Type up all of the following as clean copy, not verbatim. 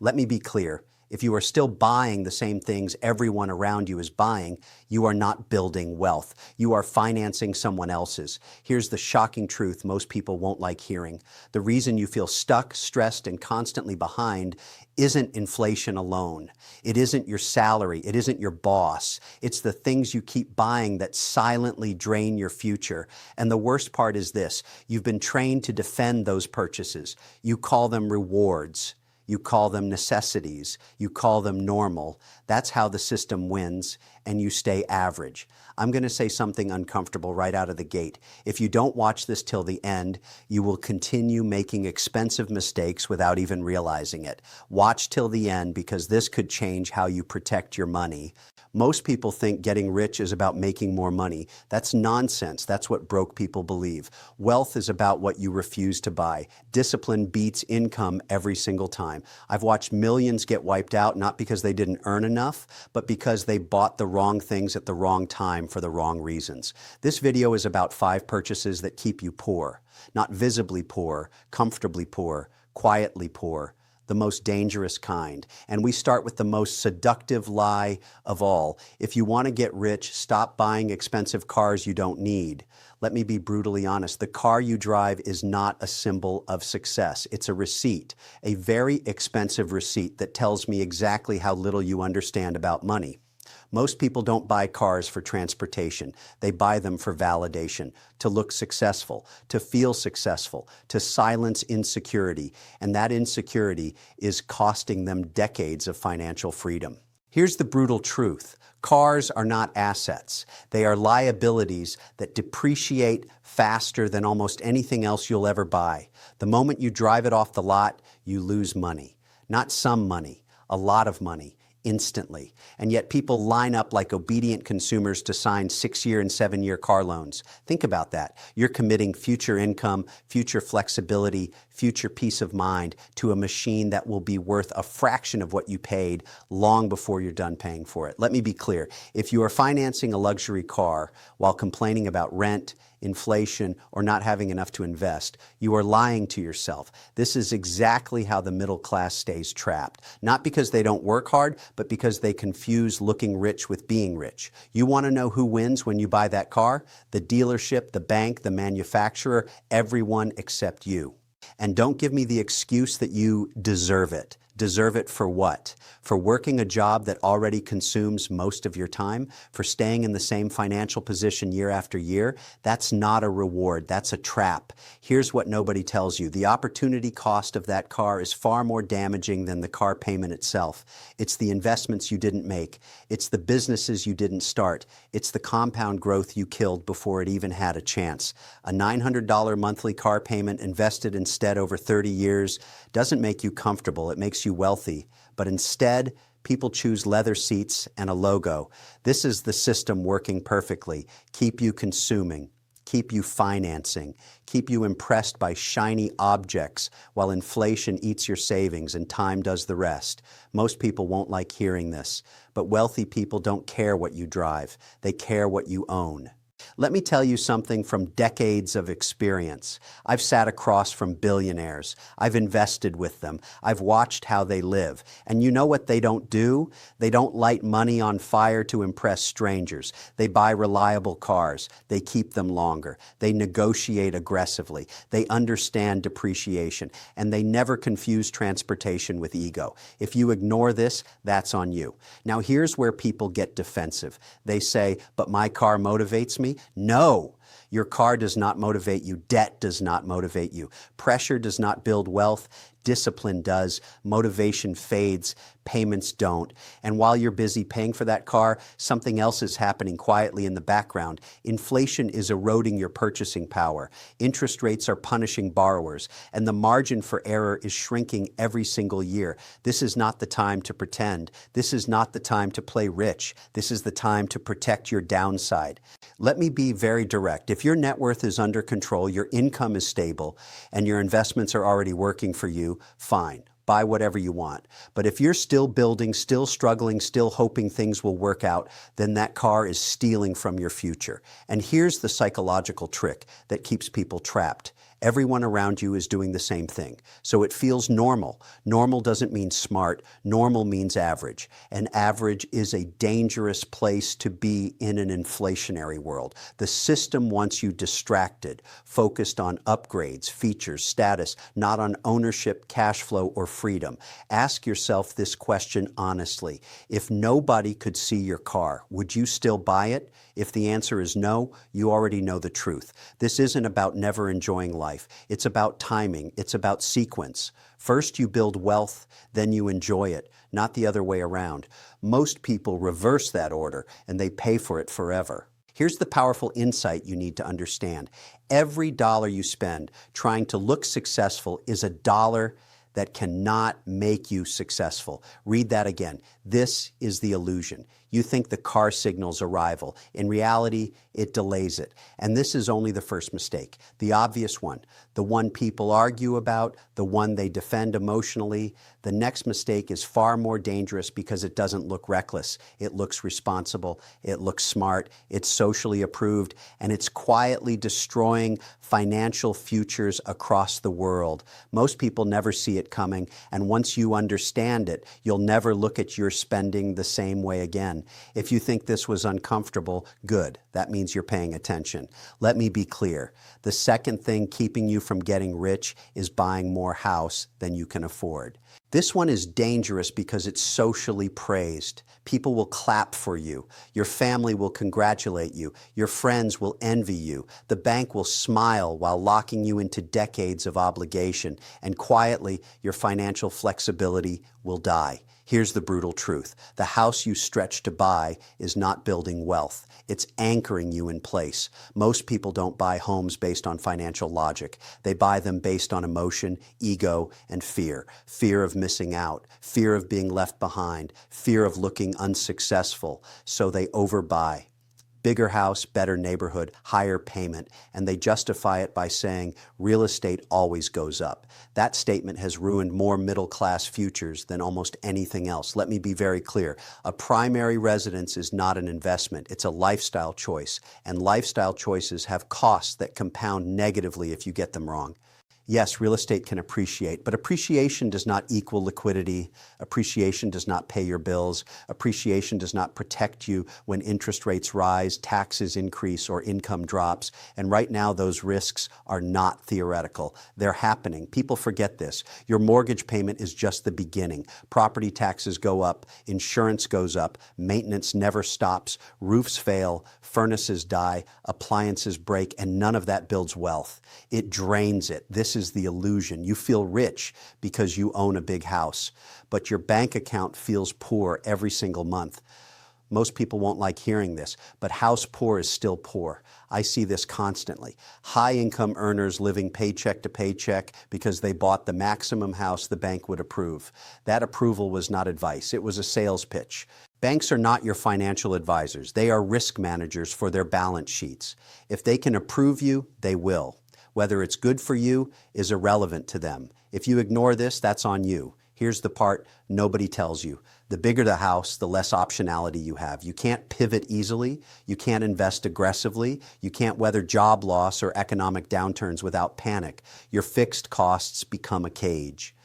Let me be clear. If you are still buying the same things everyone around you is buying, you are not building wealth. You are financing someone else's. Here's the shocking truth most people won't like hearing. The reason you feel stuck, stressed, and constantly behind isn't inflation alone. It isn't your salary. It isn't your boss. It's the things you keep buying that silently drain your future. And the worst part is this: you've been trained to defend those purchases. You call them rewards. You call them necessities. You call them normal. That's how the system wins, and you stay average. I'm going to say something uncomfortable right out of the gate. If you don't watch this till the end, you will continue making expensive mistakes without even realizing it. Watch till the end, because this could change how you protect your money. Most people think getting rich is about making more money. That's nonsense. That's what broke people believe. Wealth is about what you refuse to buy. Discipline beats income every single time. I've watched millions get wiped out, not because they didn't earn enough, but because they bought the wrong things at the wrong time for the wrong reasons. This video is about 5 purchases that keep you poor. Not visibly poor, comfortably poor, quietly poor. The most dangerous kind. And we start with the most seductive lie of all. If you want to get rich, stop buying expensive cars you don't need. Let me be brutally honest. The car you drive is not a symbol of success. It's a receipt, a very expensive receipt that tells me exactly how little you understand about money. Most people don't buy cars for transportation. They buy them for validation, to look successful, to feel successful, to silence insecurity. And that insecurity is costing them decades of financial freedom. Here's the brutal truth. Cars are not assets. They are liabilities that depreciate faster than almost anything else you'll ever buy. The moment you drive it off the lot, you lose money. Not some money, a lot of money. Instantly. And yet people line up like obedient consumers to sign 6-year and 7-year car loans. Think about that. You're committing future income, future flexibility, future peace of mind to a machine that will be worth a fraction of what you paid long before you're done paying for it. Let me be clear. If you are financing a luxury car while complaining about rent, inflation, or not having enough to invest, you are lying to yourself. This is exactly how the middle class stays trapped. Not because they don't work hard, but because they confuse looking rich with being rich. You want to know who wins when you buy that car? The dealership, the bank, the manufacturer, everyone except you. And don't give me the excuse that you deserve it. Deserve it for what? For working a job that already consumes most of your time? For staying in the same financial position year after year? That's not a reward. That's a trap. Here's what nobody tells you. The opportunity cost of that car is far more damaging than the car payment itself. It's the investments you didn't make. It's the businesses you didn't start. It's the compound growth you killed before it even had a chance. A $900 monthly car payment invested instead over 30 years doesn't make you comfortable. It makes you wealthy. But instead, people choose leather seats and a logo. This is the system working perfectly. Keep you consuming, keep you financing, keep you impressed by shiny objects while inflation eats your savings and time does the rest. Most people won't like hearing this, but wealthy people don't care what you drive. They care what you own. Let me tell you something from decades of experience. I've sat across from billionaires. I've invested with them. I've watched how they live. And you know what they don't do? They don't light money on fire to impress strangers. They buy reliable cars. They keep them longer. They negotiate aggressively. They understand depreciation. And they never confuse transportation with ego. If you ignore this, that's on you. Now here's where people get defensive. They say, but my car motivates me. No, your car does not motivate you. Debt does not motivate you. Pressure does not build wealth. Discipline does. Motivation fades. Payments don't. And while you're busy paying for that car, something else is happening quietly in the background. Inflation is eroding your purchasing power. Interest rates are punishing borrowers. And the margin for error is shrinking every single year. This is not the time to pretend. This is not the time to play rich. This is the time to protect your downside. Let me be very direct. If your net worth is under control, your income is stable, and your investments are already working for you, fine. Buy whatever you want. But if you're still building, still struggling, still hoping things will work out, then that car is stealing from your future. And here's the psychological trick that keeps people trapped. Everyone around you is doing the same thing. So it feels normal. Normal doesn't mean smart. Normal means average. And average is a dangerous place to be in an inflationary world. The system wants you distracted, focused on upgrades, features, status, not on ownership, cash flow, or freedom. Ask yourself this question honestly. If nobody could see your car, would you still buy it? If the answer is no, you already know the truth. This isn't about never enjoying life. It's about timing. It's about sequence. First you build wealth, then you enjoy it, not the other way around. Most people reverse that order and they pay for it forever. Here's the powerful insight you need to understand. Every dollar you spend trying to look successful is a dollar that cannot make you successful. Read that again. This is the illusion. You think the car signals arrival. In reality, it delays it. And this is only the first mistake, the obvious one, the one people argue about, the one they defend emotionally. The next mistake is far more dangerous because it doesn't look reckless. It looks responsible. It looks smart. It's socially approved. And it's quietly destroying financial futures across the world. Most people never see it coming. And once you understand it, you'll never look at your spending the same way again. If you think this was uncomfortable, good. That means you're paying attention. Let me be clear. The second thing keeping you from getting rich is buying more house than you can afford. This one is dangerous because it's socially praised. People will clap for you. Your family will congratulate you. Your friends will envy you. The bank will smile while locking you into decades of obligation. And quietly, your financial flexibility will die. Here's the brutal truth. The house you stretch to buy is not building wealth. It's anchoring you in place. Most people don't buy homes based on financial logic. They buy them based on emotion, ego, and fear. Fear of missing out, fear of being left behind, fear of looking unsuccessful. So they overbuy. Bigger house, better neighborhood, higher payment, and they justify it by saying real estate always goes up. That statement has ruined more middle-class futures than almost anything else. Let me be very clear. A primary residence is not an investment. It's a lifestyle choice, and lifestyle choices have costs that compound negatively if you get them wrong. Yes, real estate can appreciate, but appreciation does not equal liquidity. Appreciation does not pay your bills. Appreciation does not protect you when interest rates rise, taxes increase, or income drops. And right now, those risks are not theoretical. They're happening. People forget this. Your mortgage payment is just the beginning. Property taxes go up, insurance goes up, maintenance never stops, roofs fail, furnaces die, appliances break, and none of that builds wealth. It drains it. This is the illusion. You feel rich because you own a big house, but your bank account feels poor every single month. Most people won't like hearing this, but house poor is still poor. I see this constantly. High-income earners living paycheck to paycheck because they bought the maximum house the bank would approve. That approval was not advice. It was a sales pitch. Banks are not your financial advisors. They are risk managers for their balance sheets. If they can approve you, they will. Whether it's good for you is irrelevant to them. If you ignore this, that's on you. Here's the part nobody tells you. The bigger the house, the less optionality you have. You can't pivot easily. You can't invest aggressively. You can't weather job loss or economic downturns without panic. Your fixed costs become a cage.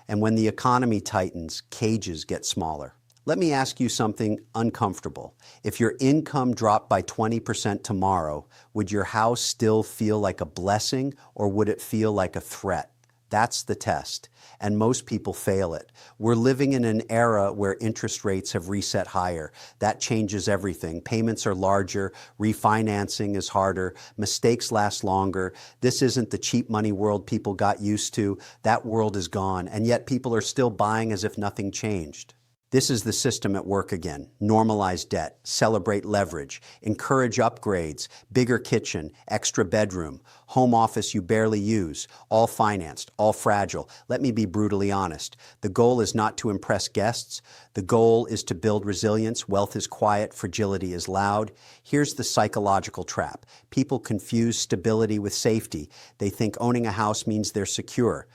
And when the economy tightens, cages get smaller. Let me ask you something uncomfortable. If your income dropped by 20% tomorrow, would your house still feel like a blessing or would it feel like a threat? That's the test. And most people fail it. We're living in an era where interest rates have reset higher. That changes everything. Payments are larger, refinancing is harder, mistakes last longer. This isn't the cheap money world people got used to. That world is gone, and yet people are still buying as if nothing changed. This is the system at work again. Normalize debt, celebrate leverage, encourage upgrades, bigger kitchen, extra bedroom, home office you barely use, all financed, all fragile. Let me be brutally honest. The goal is not to impress guests. The goal is to build resilience. Wealth is quiet, fragility is loud. Here's the psychological trap. People confuse stability with safety. They think owning a house means they're secure.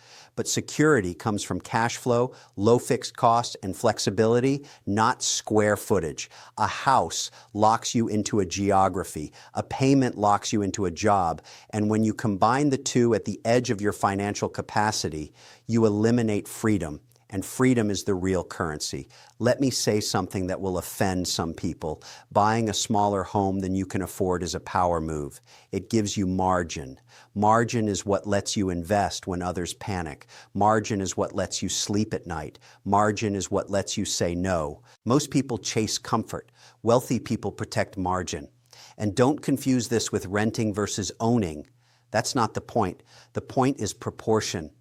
but security comes from cash flow, low fixed cost, and flexibility, not square footage. A house locks you into a geography, a payment locks you into a job, and when you combine the two at the edge of your financial capacity, you eliminate freedom. And freedom is the real currency. Let me say something that will offend some people. Buying a smaller home than you can afford is a power move. It gives you margin. Margin is what lets you invest when others panic. Margin is what lets you sleep at night. Margin is what lets you say no. Most people chase comfort. Wealthy people protect margin. And don't confuse this with renting versus owning. That's not the point. The point is proportion.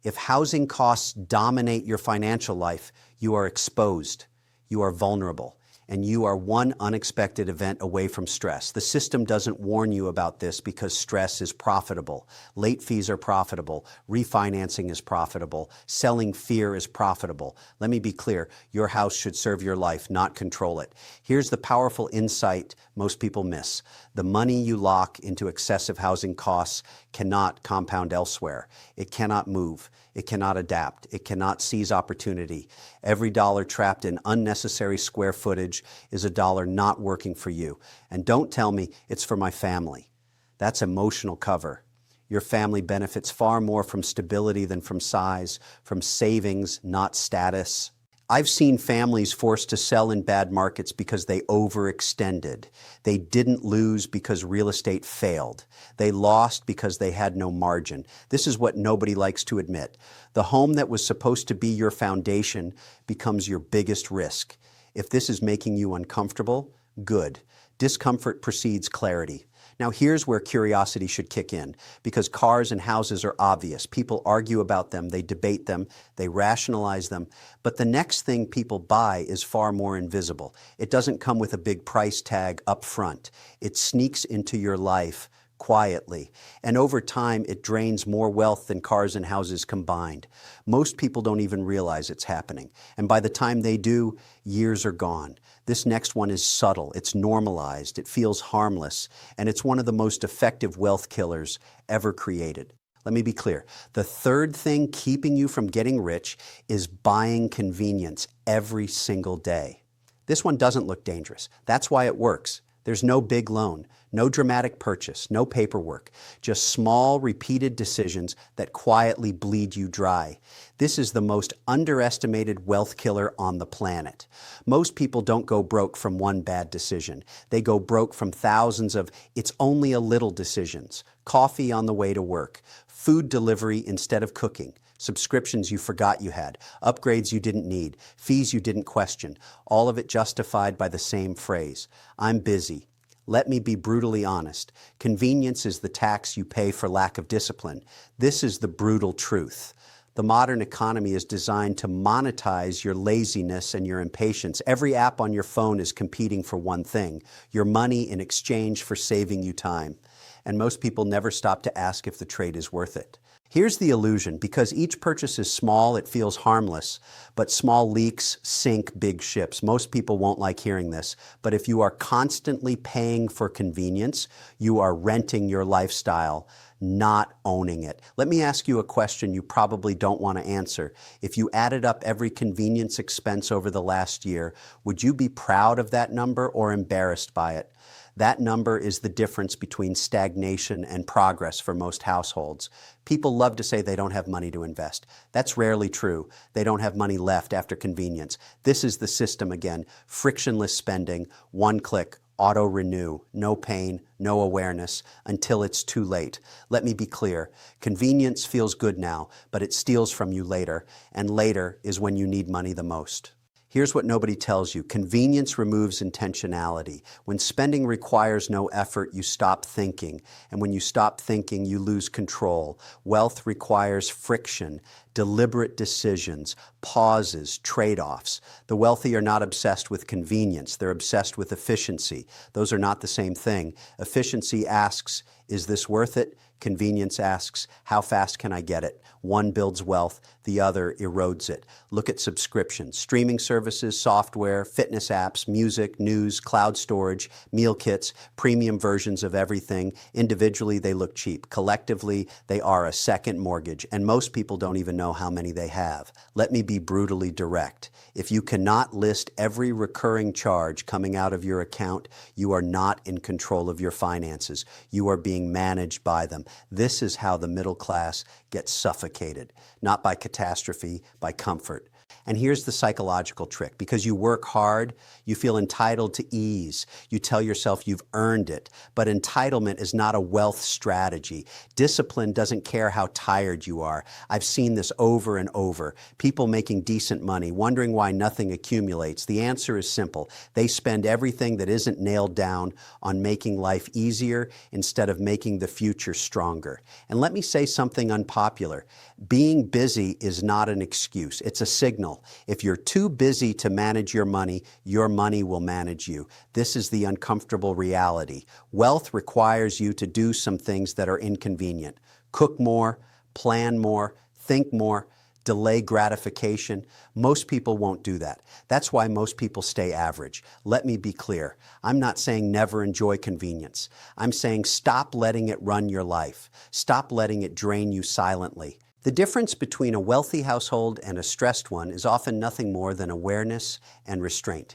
If housing costs dominate your financial life, you are exposed, you are vulnerable, and you are one unexpected event away from stress. The system doesn't warn you about this because stress is profitable. Late fees are profitable. Refinancing is profitable. Selling fear is profitable. Let me be clear, your house should serve your life, not control it. Here's the powerful insight most people miss. The money you lock into excessive housing costs cannot compound elsewhere. It cannot move. It cannot adapt. It cannot seize opportunity. Every dollar trapped in unnecessary square footage is a dollar not working for you. And don't tell me it's for my family. That's emotional cover. Your family benefits far more from stability than from size, from savings, not status. I've seen families forced to sell in bad markets because they overextended. They didn't lose because real estate failed. They lost because they had no margin. This is what nobody likes to admit. The home that was supposed to be your foundation becomes your biggest risk. If this is making you uncomfortable, good. Discomfort precedes clarity. Now here's where curiosity should kick in, because cars and houses are obvious. People argue about them, they debate them, they rationalize them, but the next thing people buy is far more invisible. It doesn't come with a big price tag up front. It sneaks into your life quietly, and over time it drains more wealth than cars and houses combined. Most people don't even realize it's happening, and by the time they do, years are gone. This next one is subtle, it's normalized, it feels harmless, and it's one of the most effective wealth killers ever created. Let me be clear. The third thing keeping you from getting rich is buying convenience every single day. This one doesn't look dangerous. That's why it works. There's no big loan, no dramatic purchase, no paperwork, just small, repeated decisions that quietly bleed you dry. This is the most underestimated wealth killer on the planet. Most people don't go broke from one bad decision. They go broke from thousands of it's only a little decisions. Coffee on the way to work, food delivery instead of cooking, subscriptions you forgot you had, upgrades you didn't need, fees you didn't question, all of it justified by the same phrase, I'm busy. Let me be brutally honest. Convenience is the tax you pay for lack of discipline. This is the brutal truth. The modern economy is designed to monetize your laziness and your impatience. Every app on your phone is competing for one thing, your money in exchange for saving you time. And most people never stop to ask if the trade is worth it. Here's the illusion. Because each purchase is small, it feels harmless, but small leaks sink big ships. Most people won't like hearing this, but if you are constantly paying for convenience, you are renting your lifestyle, not owning it. Let me ask you a question you probably don't want to answer. If you added up every convenience expense over the last year, would you be proud of that number or embarrassed by it? That number is the difference between stagnation and progress for most households. People love to say they don't have money to invest. That's rarely true. They don't have money left after convenience. This is the system again. Frictionless spending, one click, auto-renew, no pain, no awareness, until it's too late. Let me be clear. Convenience feels good now, but it steals from you later, and later is when you need money the most. Here's what nobody tells you. Convenience removes intentionality. When spending requires no effort, you stop thinking. And when you stop thinking, you lose control. Wealth requires friction, deliberate decisions, pauses, trade-offs. The wealthy are not obsessed with convenience. They're obsessed with efficiency. Those are not the same thing. Efficiency asks, is this worth it? Convenience asks, how fast can I get it? One builds wealth, the other erodes it. Look at subscriptions, streaming services, software, fitness apps, music, news, cloud storage, meal kits, premium versions of everything. Individually, they look cheap. Collectively, they are a second mortgage, and most people don't even know how many they have. Let me be brutally direct. If you cannot list every recurring charge coming out of your account, you are not in control of your finances. You are being managed by them. This is how the middle class gets suffocated, not by catastrophe, by comfort. And here's the psychological trick. Because you work hard, you feel entitled to ease. You tell yourself you've earned it. But entitlement is not a wealth strategy. Discipline doesn't care how tired you are. I've seen this over and over. People making decent money, wondering why nothing accumulates. The answer is simple. They spend everything that isn't nailed down on making life easier instead of making the future stronger. And let me say something unpopular. Being busy is not an excuse. It's a signal. If you're too busy to manage your money will manage you. This is the uncomfortable reality. Wealth requires you to do some things that are inconvenient. Cook more, plan more, think more, delay gratification. Most people won't do that. That's why most people stay average. Let me be clear. I'm not saying never enjoy convenience. I'm saying stop letting it run your life. Stop letting it drain you silently. The difference between a wealthy household and a stressed one is often nothing more than awareness and restraint.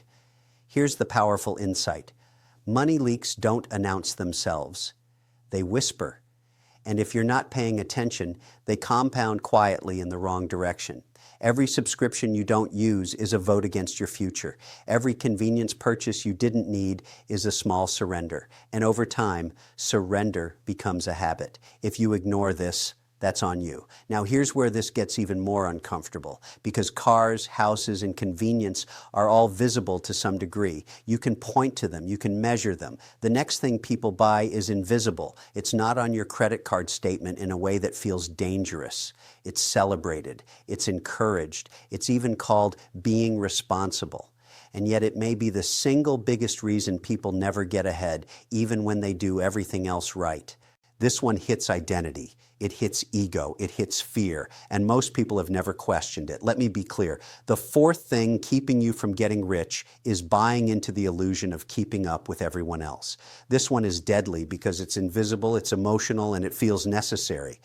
Here's the powerful insight. Money leaks don't announce themselves. They whisper. And if you're not paying attention, they compound quietly in the wrong direction. Every subscription you don't use is a vote against your future. Every convenience purchase you didn't need is a small surrender. And over time, surrender becomes a habit. If you ignore this, that's on you. Now here's where this gets even more uncomfortable, because cars, houses, and convenience are all visible to some degree. You can point to them, you can measure them. The next thing people buy is invisible. It's not on your credit card statement in a way that feels dangerous. It's celebrated, it's encouraged, it's even called being responsible. And yet it may be the single biggest reason people never get ahead, even when they do everything else right. This one hits identity. It hits ego, it hits fear, and most people have never questioned it. Let me be clear. The fourth thing keeping you from getting rich is buying into the illusion of keeping up with everyone else. This one is deadly because it's invisible, it's emotional, and it feels necessary.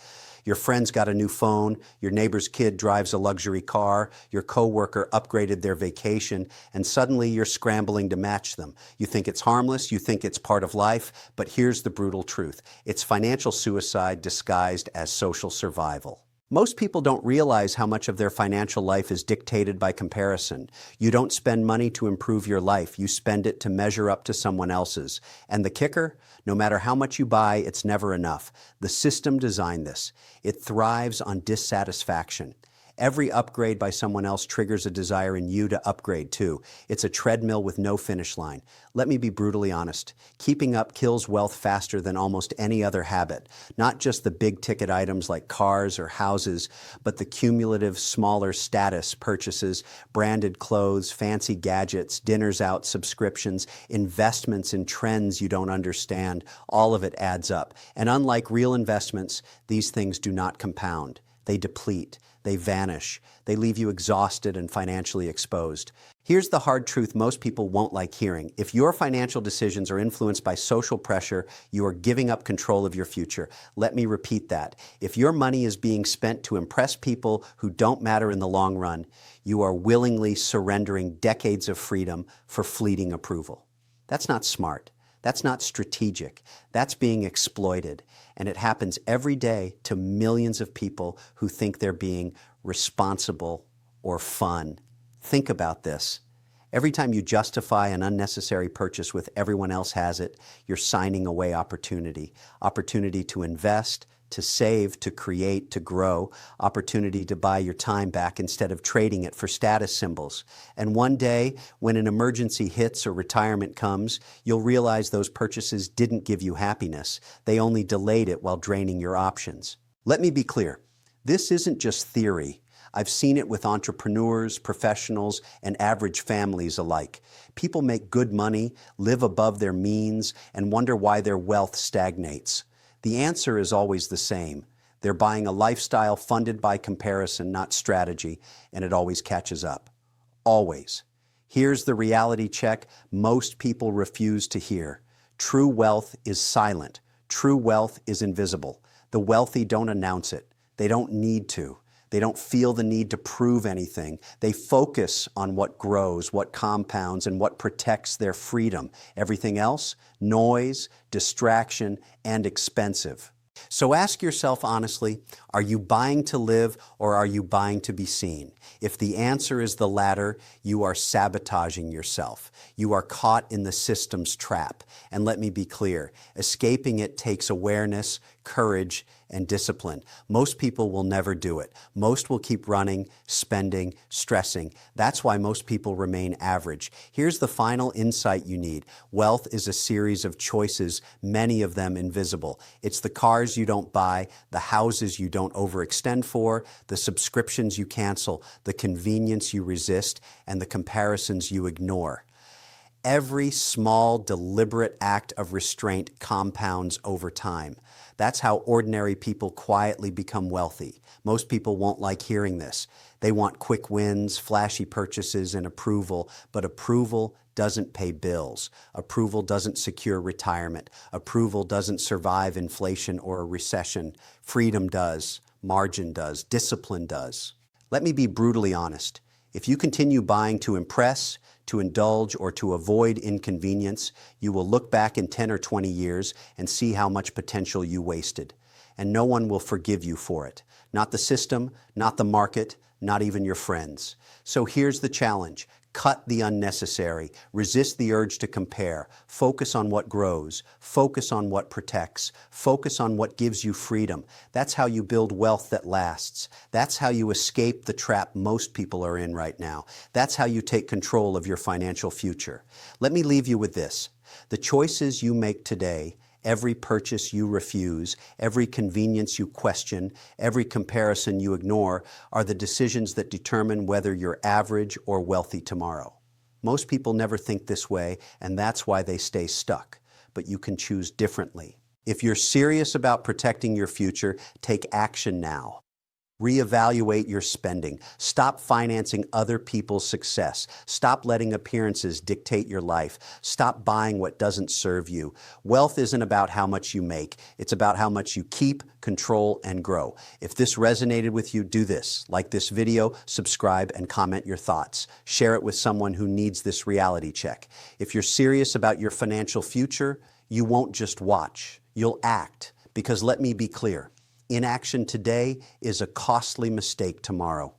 Your friend's got a new phone, your neighbor's kid drives a luxury car, your coworker upgraded their vacation, and suddenly you're scrambling to match them. You think it's harmless, you think it's part of life, but here's the brutal truth. It's financial suicide disguised as social survival. Most people don't realize how much of their financial life is dictated by comparison. You don't spend money to improve your life. You spend it to measure up to someone else's. And the kicker? No matter how much you buy, it's never enough. The system designed this. It thrives on dissatisfaction. Every upgrade by someone else triggers a desire in you to upgrade too. It's a treadmill with no finish line. Let me be brutally honest. Keeping up kills wealth faster than almost any other habit. Not just the big ticket items like cars or houses, but the cumulative smaller status purchases, branded clothes, fancy gadgets, dinners out, subscriptions, investments in trends you don't understand. All of it adds up. And unlike real investments, these things do not compound. They deplete. They vanish. They leave you exhausted and financially exposed. Here's the hard truth most people won't like hearing. If your financial decisions are influenced by social pressure, you are giving up control of your future. Let me repeat that. If your money is being spent to impress people who don't matter in the long run, you are willingly surrendering decades of freedom for fleeting approval. That's not smart. That's not strategic. That's being exploited. And it happens every day to millions of people who think they're being responsible or fun. Think about this. Every time you justify an unnecessary purchase with everyone else has it, you're signing away opportunity. Opportunity to invest, to save, to create, to grow, opportunity to buy your time back instead of trading it for status symbols. And one day, when an emergency hits or retirement comes, you'll realize those purchases didn't give you happiness. They only delayed it while draining your options. Let me be clear. This isn't just theory. I've seen it with entrepreneurs, professionals, and average families alike. People make good money, live above their means, and wonder why their wealth stagnates. The answer is always the same. They're buying a lifestyle funded by comparison, not strategy, and it always catches up. Always. Here's the reality check most people refuse to hear. True wealth is silent. True wealth is invisible. The wealthy don't announce it. They don't need to. They don't feel the need to prove anything. They focus on what grows, what compounds, and what protects their freedom. Everything else, noise, distraction, and expensive. So ask yourself honestly, are you buying to live or are you buying to be seen? If the answer is the latter, you are sabotaging yourself. You are caught in the system's trap. And let me be clear, escaping it takes awareness, courage, and discipline. Most people will never do it. Most will keep running, spending, stressing. That's why most people remain average. Here's the final insight you need. Wealth is a series of choices, many of them invisible. It's the cars you don't buy, the houses you don't overextend for, the subscriptions you cancel, the convenience you resist, and the comparisons you ignore. Every small, deliberate act of restraint compounds over time. That's how ordinary people quietly become wealthy. Most people won't like hearing this. They want quick wins, flashy purchases, and approval, but approval doesn't pay bills. Approval doesn't secure retirement. Approval doesn't survive inflation or a recession. Freedom does. Margin does. Discipline does. Let me be brutally honest. If you continue buying to impress, to indulge, or to avoid inconvenience, you will look back in 10 or 20 years and see how much potential you wasted. And no one will forgive you for it. Not the system, not the market, not even your friends. So here's the challenge. Cut the unnecessary. Resist the urge to compare. Focus on what grows. Focus on what protects. Focus on what gives you freedom. That's how you build wealth that lasts. That's how you escape the trap most people are in right now. That's how you take control of your financial future. Let me leave you with this. The choices you make today, every purchase you refuse, every convenience you question, every comparison you ignore are the decisions that determine whether you're average or wealthy tomorrow. Most people never think this way, and that's why they stay stuck. But you can choose differently. If you're serious about protecting your future, take action now. Reevaluate your spending. Stop financing other people's success. Stop letting appearances dictate your life. Stop buying what doesn't serve you. Wealth isn't about how much you make. It's about how much you keep, control, and grow. If this resonated with you, do this. Like this video, subscribe, and comment your thoughts. Share it with someone who needs this reality check. If you're serious about your financial future, you won't just watch. You'll act. Because let me be clear. Inaction today is a costly mistake tomorrow.